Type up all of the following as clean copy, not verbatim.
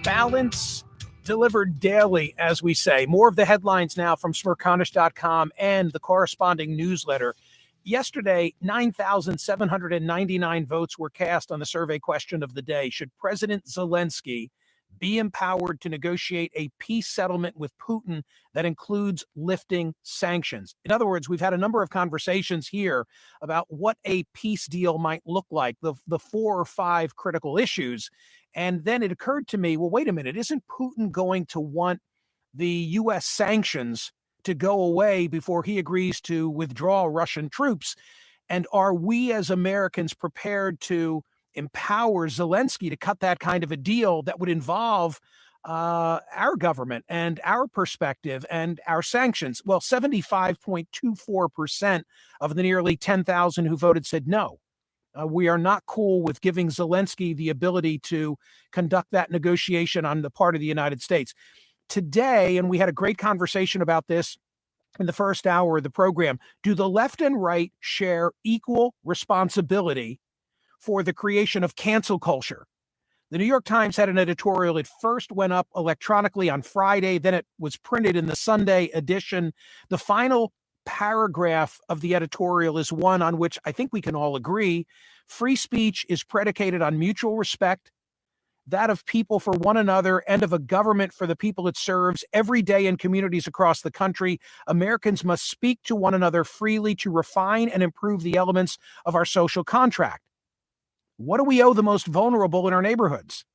Balance delivered daily, as we say. More of the headlines now from Smerconish.com and the corresponding newsletter. Yesterday, 9,799 votes were cast on the survey question of the day. Should President Zelensky be empowered to negotiate a peace settlement with Putin that includes lifting sanctions? In other words, we've had a number of conversations here about what a peace deal might look like, the 4 or 5 critical issues. And then it occurred to me, well, wait a minute, isn't Putin going to want the U.S. sanctions to go away before he agrees to withdraw Russian troops? And are we as Americans prepared to empower Zelensky to cut that kind of a deal that would involve our government and our perspective and our sanctions? Well, 75.24% of the nearly 10,000 who voted said no. We are not cool with giving Zelensky the ability to conduct that negotiation on the part of the United States. Today, and we had a great conversation about this in the first hour of the program, do the left and right share equal responsibility for the creation of cancel culture? The New York Times had an editorial. It first went up electronically on Friday, then it was printed in the Sunday edition. The final paragraph of the editorial is one on which I think we can all agree. Free speech is predicated on mutual respect, that of people for one another and of a government for the people it serves. Every day in communities across the country, Americans must speak to one another freely to refine and improve the elements of our social contract. What do we owe the most vulnerable in our neighborhoods?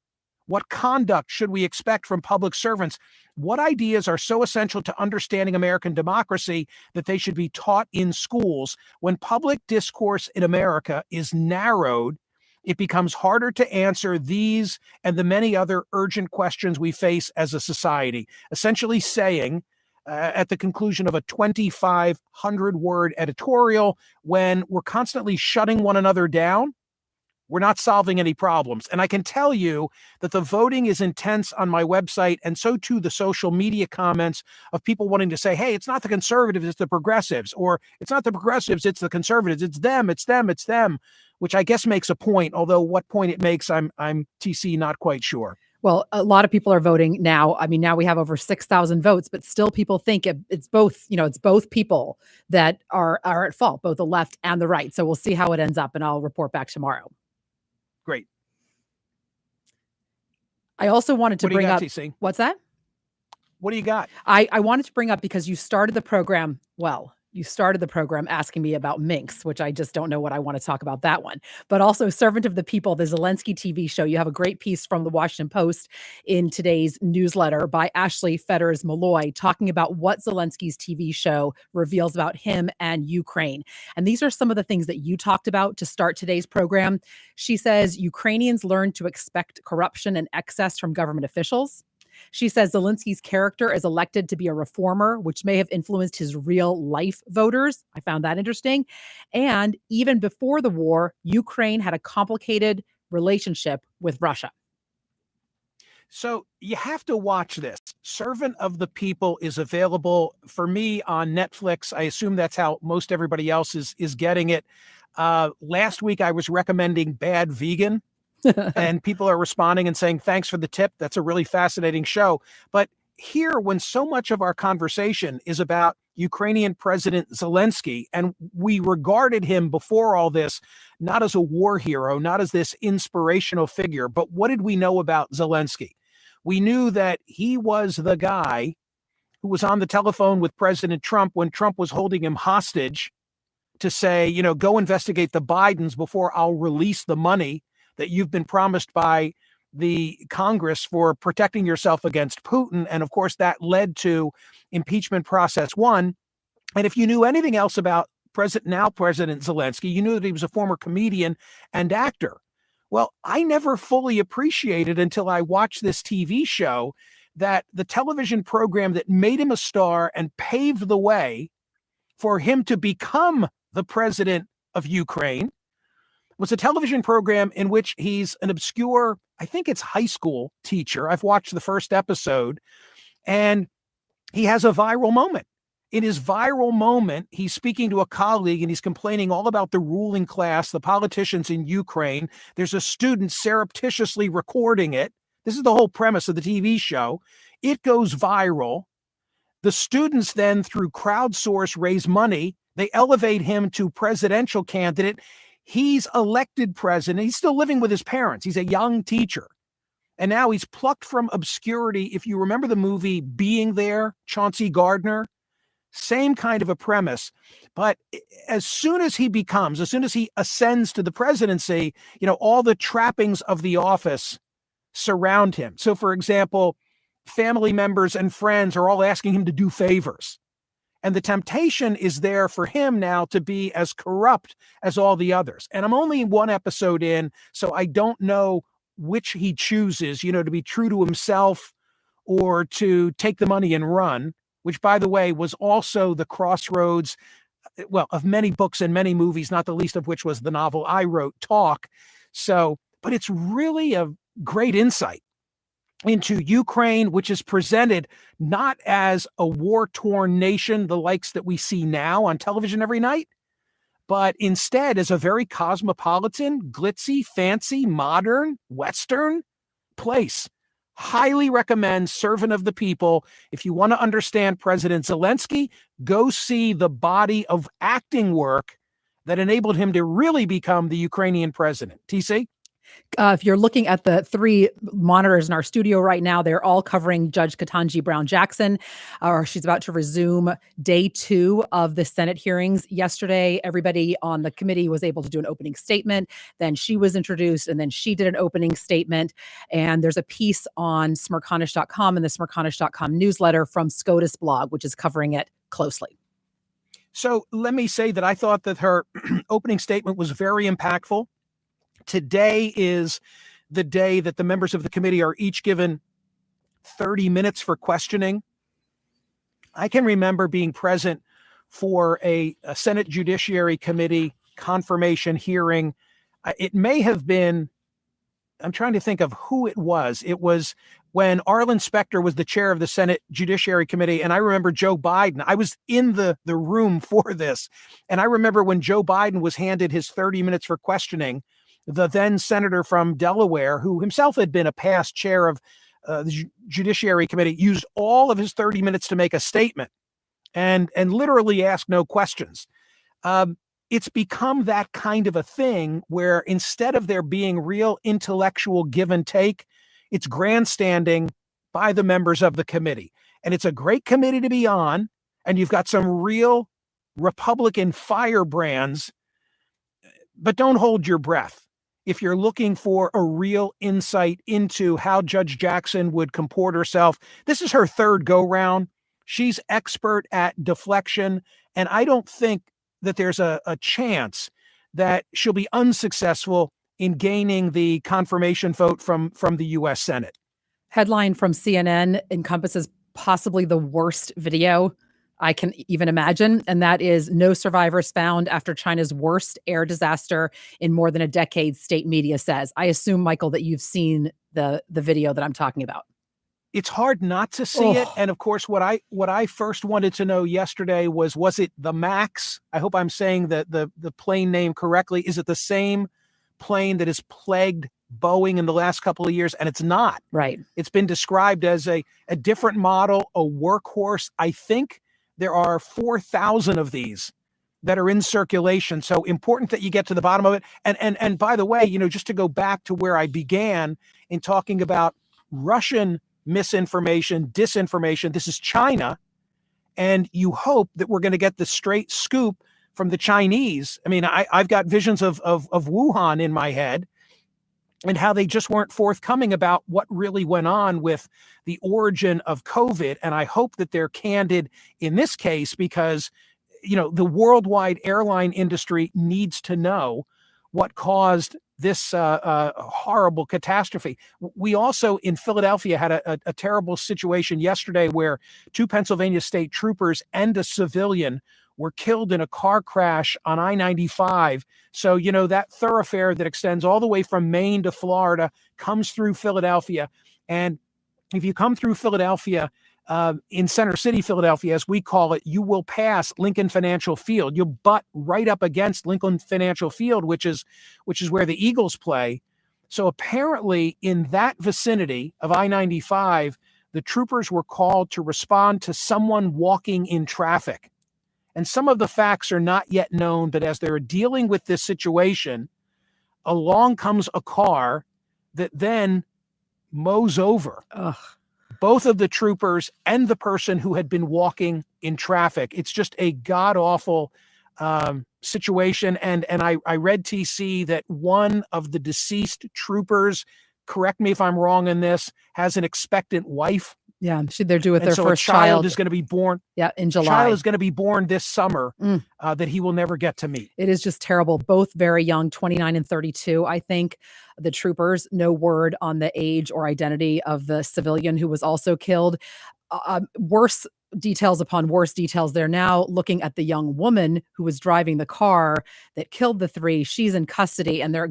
What conduct should we expect from public servants? What ideas are so essential to understanding American democracy that they should be taught in schools? When public discourse in America is narrowed, it becomes harder to answer these and the many other urgent questions we face as a society. Essentially saying, at the conclusion of a 2,500-word editorial, when we're constantly shutting one another down, we're not solving any problems. And I can tell you that the voting is intense on my website, and so too the social media comments of people wanting to say, hey, it's not the conservatives, it's the progressives, or it's not the progressives, it's the conservatives, it's them, which I guess makes a point, although what point it makes, I'm TC not quite sure. Well, a lot of people are voting now. I mean, now we have over 6,000 votes, but still people think it's both, it's both people that are at fault, both the left and the right. So we'll see how it ends up, and I'll report back tomorrow. Great. I also wanted to bring up, TC? What's that? What do you got? I wanted to bring up, because you started the program asking me about minks, which I just don't know what I want to talk about that one. But also Servant of the People, the Zelensky TV show. You have a great piece from the Washington Post in today's newsletter by Ashley Fetters-Malloy talking about what Zelensky's TV show reveals about him and Ukraine. And these are some of the things that you talked about to start today's program. She says Ukrainians learn to expect corruption and excess from government officials. She says Zelensky's character is elected to be a reformer, which may have influenced his real life voters. I found that interesting. And even before the war, Ukraine had a complicated relationship with Russia. So you have to watch this. Servant of the People is available for me on Netflix. I assume that's how most everybody else is getting it. Last week, I was recommending Bad Vegan. And people are responding and saying, thanks for the tip. That's a really fascinating show. But here, when so much of our conversation is about Ukrainian President Zelensky, and we regarded him before all this, not as a war hero, not as this inspirational figure, but what did we know about Zelensky? We knew that he was the guy who was on the telephone with President Trump when Trump was holding him hostage to say, go investigate the Bidens before I'll release the money that you've been promised by the Congress for protecting yourself against Putin. And of course, that led to impeachment process 1. And if you knew anything else about President Zelensky, you knew that he was a former comedian and actor. Well, I never fully appreciated until I watched this TV show that the television program that made him a star and paved the way for him to become the president of Ukraine was a television program in which he's an obscure, I think it's high school teacher. I've watched the first episode, and he has a viral moment. In his viral moment, he's speaking to a colleague and he's complaining all about the ruling class, the politicians in Ukraine. There's a student surreptitiously recording it. This is the whole premise of the TV show. It goes viral. The students then, through crowdsource, raise money. They elevate him to presidential candidate. He's elected president. He's still living with his parents. He's a young teacher. And now he's plucked from obscurity. If you remember the movie Being There, Chauncey Gardner, same kind of a premise. But as soon as he ascends to the presidency, all the trappings of the office surround him. So, for example, family members and friends are all asking him to do favors. And the temptation is there for him now to be as corrupt as all the others. And I'm only one episode in, so I don't know which he chooses, to be true to himself or to take the money and run, which, by the way, was also the crossroads, of many books and many movies, not the least of which was the novel I wrote, Talk. But it's really a great insight into Ukraine, which is presented not as a war-torn nation, the likes that we see now on television every night, but instead as a very cosmopolitan, glitzy, fancy, modern, Western place. Highly recommend Servant of the People. If you want to understand President Zelensky, go see the body of acting work that enabled him to really become the Ukrainian president. TC? If you're looking at the 3 monitors in our studio right now, they're all covering Judge Ketanji Brown Jackson. She's about to resume day 2 of the Senate hearings. Yesterday, everybody on the committee was able to do an opening statement. Then she was introduced, and then she did an opening statement. And there's a piece on Smerconish.com and the Smerconish.com newsletter from SCOTUS blog, which is covering it closely. So let me say that I thought that her opening statement was very impactful. Today is the day that the members of the committee are each given 30 minutes for questioning. I can remember being present for a Senate Judiciary Committee confirmation hearing. It may have been, I'm trying to think of who it was. It was when Arlen Specter was the chair of the Senate Judiciary Committee. And I remember Joe Biden. I was in the room for this. And I remember when Joe Biden was handed his 30 minutes for questioning, the then senator from Delaware, who himself had been a past chair of the Judiciary Committee, used all of his 30 minutes to make a statement and literally ask no questions. It's become that kind of a thing where instead of there being real intellectual give and take, it's grandstanding by the members of the committee. And it's a great committee to be on. And you've got some real Republican firebrands, but don't hold your breath. If you're looking for a real insight into how Judge Jackson would comport herself, this is her 3rd go-round. She's expert at deflection, and I don't think that there's a chance that she'll be unsuccessful in gaining the confirmation vote from the U.S. Senate. Headline from CNN encompasses possibly the worst video I can even imagine, and that is no survivors found after China's worst air disaster in more than a decade, state media says. I assume, Michael, that you've seen the video that I'm talking about. It's hard not to see it. And of course, what I first wanted to know yesterday was it the MAX? I hope I'm saying the plane name correctly. Is it the same plane that has plagued Boeing in the last couple of years? And it's not. Right. It's been described as a different model, a workhorse. I think there are 4,000 of these that are in circulation. So important that you get to the bottom of it. And by the way, just to go back to where I began in talking about Russian misinformation, disinformation, this is China. And you hope that we're going to get the straight scoop from the Chinese. I mean, I've got visions of Wuhan in my head and how they just weren't forthcoming about what really went on with the origin of COVID. And I hope that they're candid in this case because, the worldwide airline industry needs to know what caused this horrible catastrophe. We also in Philadelphia had a terrible situation yesterday where 2 Pennsylvania state troopers and a civilian were killed in a car crash on I-95. So, that thoroughfare that extends all the way from Maine to Florida comes through Philadelphia. And if you come through Philadelphia, in Center City, Philadelphia, as we call it, you will pass Lincoln Financial Field. You'll butt right up against Lincoln Financial Field, which is where the Eagles play. So apparently in that vicinity of I-95, the troopers were called to respond to someone walking in traffic. And some of the facts are not yet known, but as they're dealing with this situation, along comes a car that then mows over both of the troopers and the person who had been walking in traffic. It's just a god-awful situation. And I read, TC, that one of the deceased troopers, correct me if I'm wrong in this, has an expectant wife. Yeah, they're due with their so first a child is going to be born. Yeah, in July. Child is going to be born this summer that he will never get to meet. It is just terrible. Both very young, 29 and 32, I think. The troopers, no word on the age or identity of the civilian who was also killed. Worse details upon worse details. They're now looking at the young woman who was driving the car that killed the three. She's in custody, and they're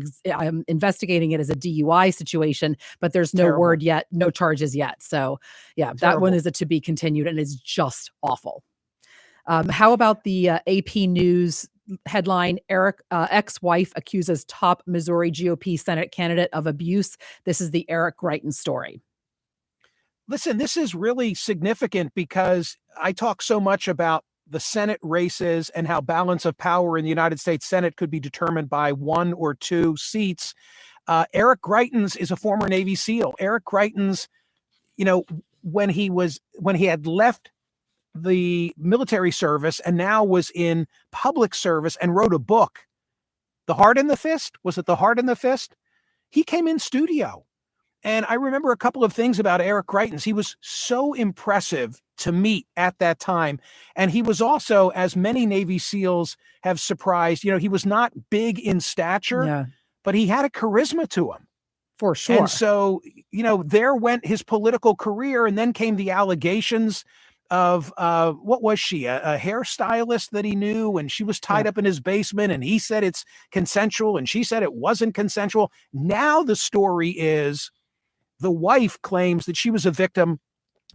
investigating it as a DUI situation, but there's no word yet, no charges yet. So yeah, that one is a to be continued, and it's just awful. How about the AP News headline? Eric ex-wife accuses top Missouri GOP Senate candidate of abuse. This is the Eric Greitens story. Listen, this is really significant because I talk so much about the Senate races and how balance of power in the United States Senate could be determined by 1 or 2 seats. Eric Greitens is a former Navy SEAL. Eric Greitens, when he had left the military service and now was in public service and wrote a book, The Heart and the Fist. Was it The Heart and the Fist? He came in studio. And I remember a couple of things about Eric Greitens. He was so impressive to meet at that time. And he was also, as many Navy SEALs have surprised, he was not big in stature, but he had a charisma to him. For sure. And so, there went his political career, and then came the allegations of, what was she, a hairstylist that he knew, and she was tied up in his basement, and he said it's consensual, and she said it wasn't consensual. Now the story is, the wife claims that she was a victim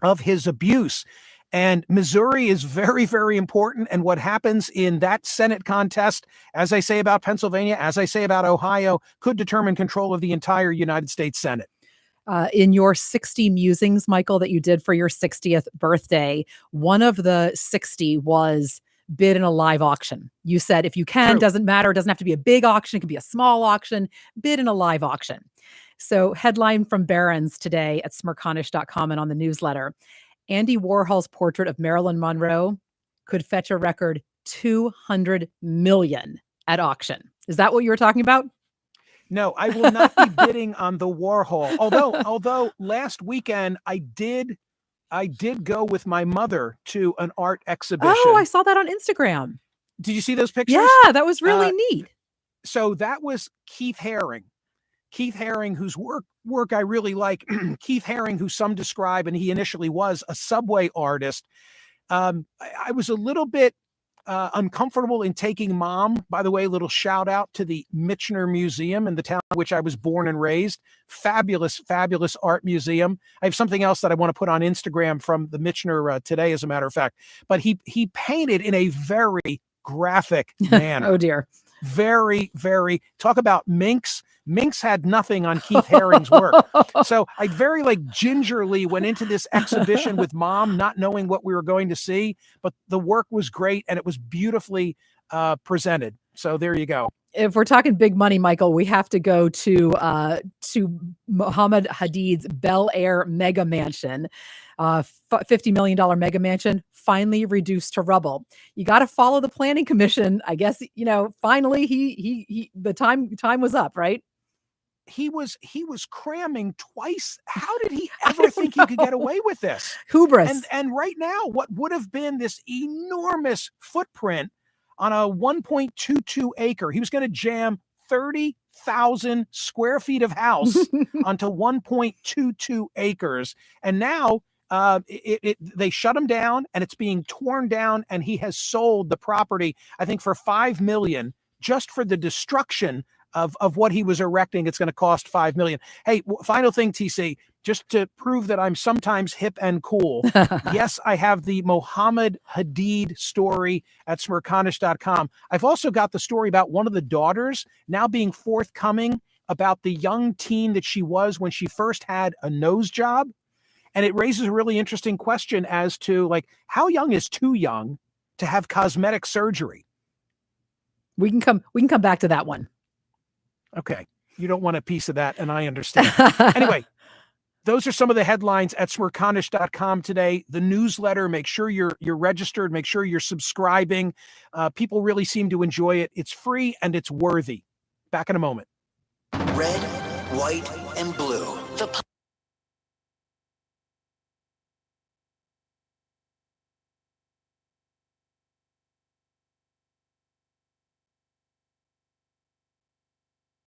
of his abuse. And Missouri is very, very important. And what happens in that Senate contest, as I say about Pennsylvania, as I say about Ohio, could determine control of the entire United States Senate. In your 60 musings, Michael, that you did for your 60th birthday, one of the 60 was bid in a live auction. You said, if you can, doesn't matter. It doesn't have to be a big auction. It could be a small auction, bid in a live auction. So headline from Barron's today at Smerconish.com and on the newsletter: Andy Warhol's portrait of Marilyn Monroe could fetch a record $200 million at auction. Is that what you were talking about? No, I will not be bidding on the Warhol. Although last weekend I did go with my mother to an art exhibition. Oh, I saw that on Instagram. Did you see those pictures? Yeah, that was really neat. So that was Keith Haring. Keith Haring, whose work I really like. Keith Haring, who some describe, and he initially was, a subway artist. I was a little bit uncomfortable in taking Mom. By the way, a little shout out to the Michener Museum in the town in which I was born and raised. Fabulous, fabulous art museum. I have something else that I want to put on Instagram from the Michener today, as a matter of fact. But he painted in a very graphic manner. Oh, dear. Very, very, talk about minx. Minx had nothing on Keith Haring's work. So I very gingerly went into this exhibition with Mom, not knowing what we were going to see, but the work was great and it was beautifully presented. So there you go. If we're talking big money, Michael, we have to go to Mohammed Hadid's Bel Air mega mansion. $50 million mega mansion finally reduced to rubble. You got to follow the planning commission. I guess, finally he the time was up, right? He was cramming twice. How did he ever think he could get away with this? Hubris. And right now, what would have been this enormous footprint on a 1.22 acre, he was going to jam 30,000 square feet of house onto 1.22 acres. And now they shut him down, and it's being torn down, and he has sold the property, I think, for $5 million just for the destruction of what he was erecting. It's going to cost $5 million. Hey, final thing, TC, just to prove that I'm sometimes hip and cool. Yes, I have the Mohammed Hadid story at Smerconish.com. I've also got the story about one of the daughters now being forthcoming about the young teen that she was when she first had a nose job. And it raises a really interesting question as to, like, how young is too young to have cosmetic surgery? We can come back to that one. Okay. You don't want a piece of that, and I understand. Anyway, those are some of the headlines at Smerconish.com today. The newsletter, make sure you're registered, make sure you're subscribing. People really seem to enjoy it. It's free and it's worthy. Back in a moment. Red, white, and blue.